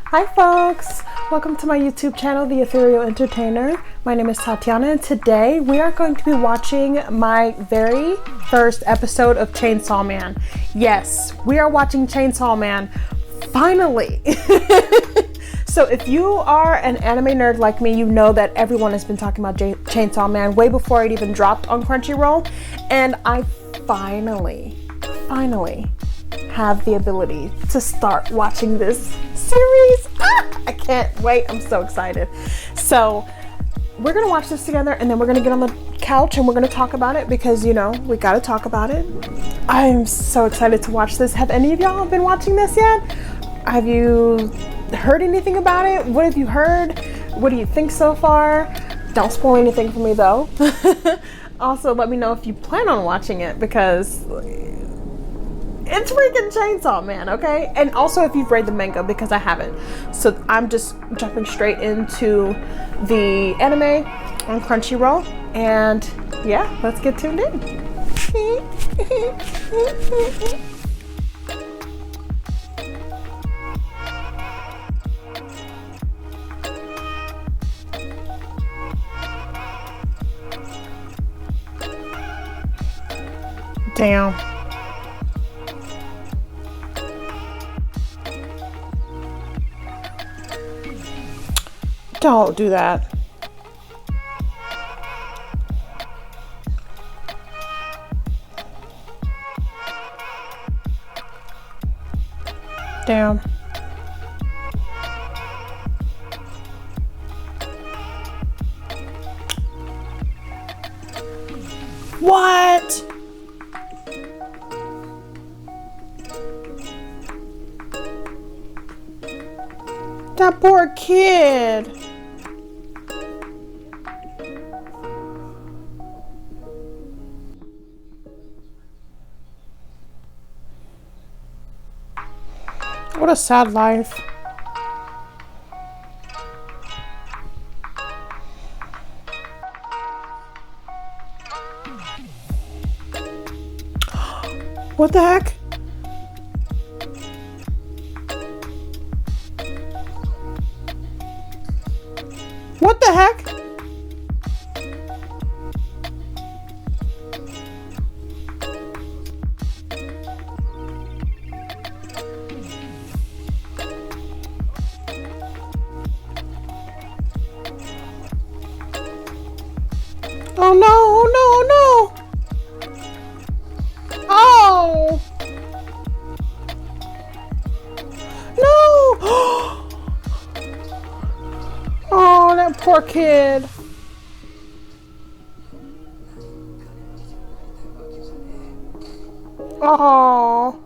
Hi folks, welcome to my YouTube channel, The Ethereal Entertainer. My name is Tatiana and today we are going to be watching my very first episode of Chainsaw Man. Yes, we are watching Chainsaw Man, finally. So if you are an anime nerd like me, you know that everyone has been talking about Chainsaw Man way before it even dropped on Crunchyroll. And I finally have the ability to start watching this series. I can't wait. I'm so excited. So we're gonna watch this together and then we're gonna get on the couch and we're gonna talk about it because, you know, we gotta talk about it. I'm so excited to watch this. Have any of y'all been watching this yet? Have you heard anything about it? What have you heard? What do you think so far? Don't spoil anything for me though. Also, let me know if you plan on watching it because it's freaking Chainsaw Man, okay? And also if you've read the manga because I haven't. So I'm just jumping straight into the anime on Crunchyroll. And yeah, let's get tuned in. Damn. Don't do that. Damn. What? That poor kid. What a sad life. What the heck? What the heck? Oh no, oh no, no. Oh. No. Oh, that poor kid. Oh.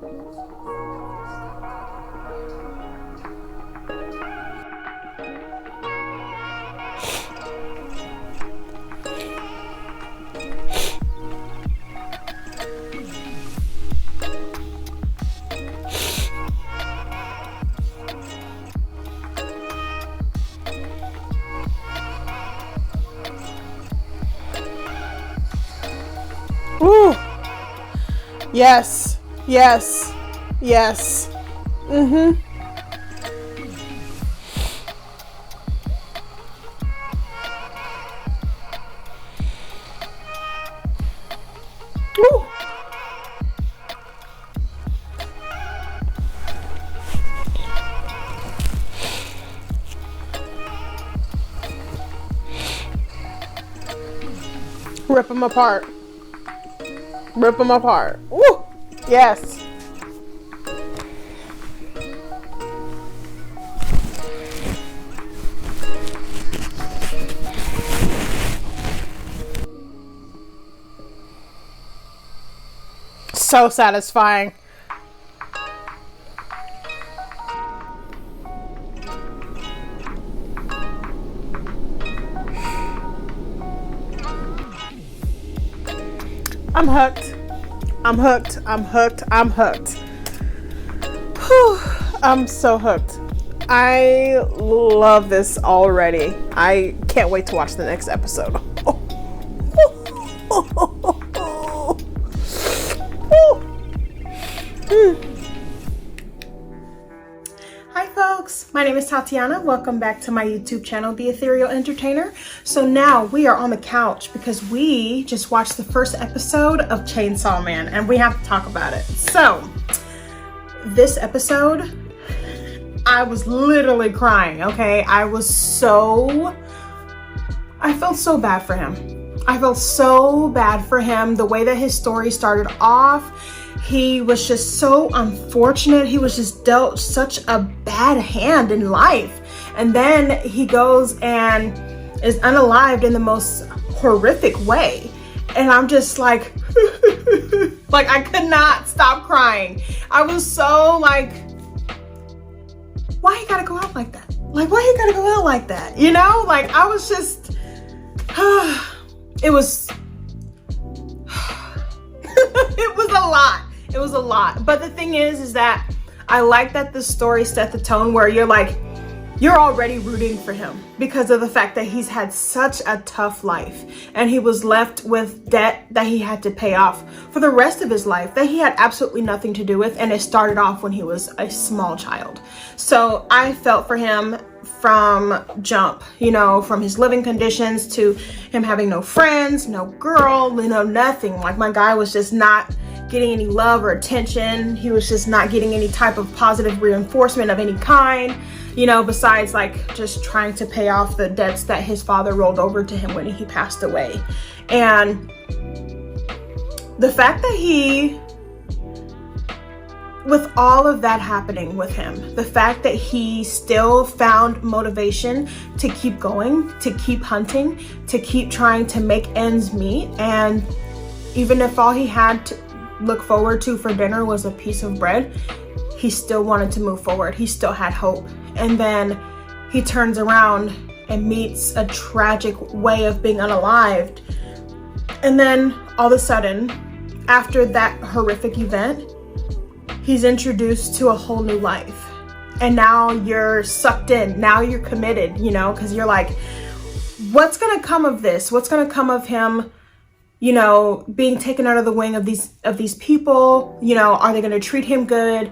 Ooh. Yes. Yes. Yes. Mm-hmm. Ooh. Rip them apart. Rip them apart. Woo! Yes. So satisfying. I'm hooked. I'm hooked. I'm hooked. I'm hooked. Whew. I'm so hooked. I love this already. I can't wait to watch the next episode. folks, my name is Tatiana. Welcome back to my YouTube channel, The Ethereal Entertainer. So now we are on the couch because we just watched the first episode of Chainsaw Man and we have to talk about it. So this episode, I was literally crying, okay? I felt so bad for him. I felt so bad for him. The way that his story started off, he was just so unfortunate. He was just dealt such a bad hand in life. And then he goes and is unalived in the most horrific way. And I'm just like, like I could not stop crying. I was so like, why he gotta go out like that? Like, why he gotta go out like that? You know, like I was just, it was a lot. It was a lot. But the thing is that I like that the story set the tone where you're like, you're already rooting for him because of the fact that he's had such a tough life and he was left with debt that he had to pay off for the rest of his life that he had absolutely nothing to do with, and it started off when he was a small child. So I felt for him from jump, you know, from his living conditions to him having no friends, no girl, you know, nothing. Like my guy was just not getting any love or attention. He was just not getting any type of positive reinforcement of any kind, you know, besides like just trying to pay off the debts that his father rolled over to him when he passed away. And the fact that he, with all of that happening with him, the fact that he still found motivation to keep going, to keep hunting, to keep trying to make ends meet, and even if all he had to look forward to for dinner was a piece of bread, he still wanted to move forward. He still had hope. And then he turns around and meets a tragic way of being unalived. And then all of a sudden, after that horrific event, he's introduced to a whole new life. And now you're sucked in. Now you're committed, you know, because you're like, what's going to come of this? What's going to come of him, you know, being taken out of the wing of these people? You know, are they going to treat him good?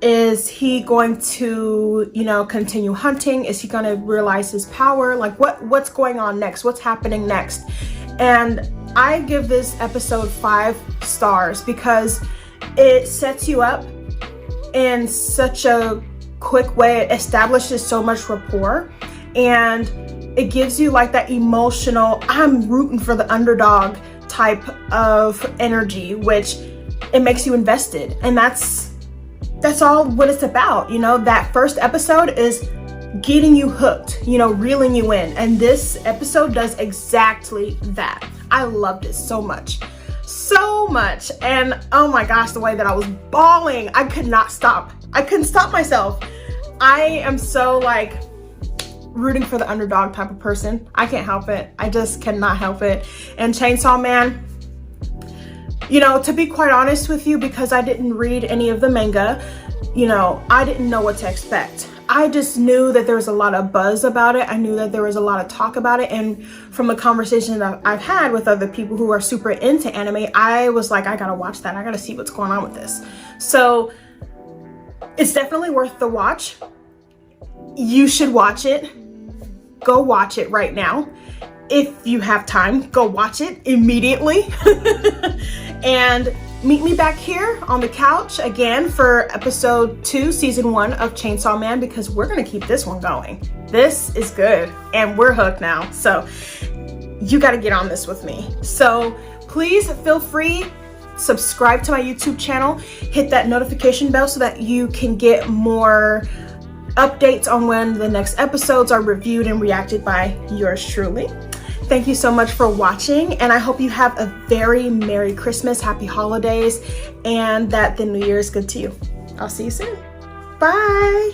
Is he going to, you know, continue hunting? Is he going to realize his power? Like what's going on next? What's happening next? And I give this episode 5 stars because it sets you up in such a quick way. It establishes so much rapport, and it gives you like that emotional, I'm rooting for the underdog type of energy, which it makes you invested. And that's all what it's about. You know, that first episode is getting you hooked, you know, reeling you in. And this episode does exactly that. I loved it so much. And oh my gosh, the way that I was bawling, I could not stop. I couldn't stop myself. I am so like rooting for the underdog type of person. I can't help it. I just cannot help it. And Chainsaw Man, you know, to be quite honest with you, because I didn't read any of the manga, you know, I didn't know what to expect. I just knew that there was a lot of buzz about it. I knew that there was a lot of talk about it. And from the conversation that I've had with other people who are super into anime, I was like, I gotta watch that. I gotta see what's going on with this. So it's definitely worth the watch. You should watch it. Go watch it right now. If you have time, go watch it immediately. And meet me back here on the couch again for episode 2, season 1 of Chainsaw Man, because we're gonna keep this one going. This is good and we're hooked now. So you gotta get on this with me. So please feel free, subscribe to my YouTube channel, hit that notification bell so that you can get more updates on when the next episodes are reviewed and reacted by yours truly. Thank you so much for watching, and I hope you have a very Merry Christmas, Happy Holidays, and that the New Year is good to you. I'll see you soon. Bye.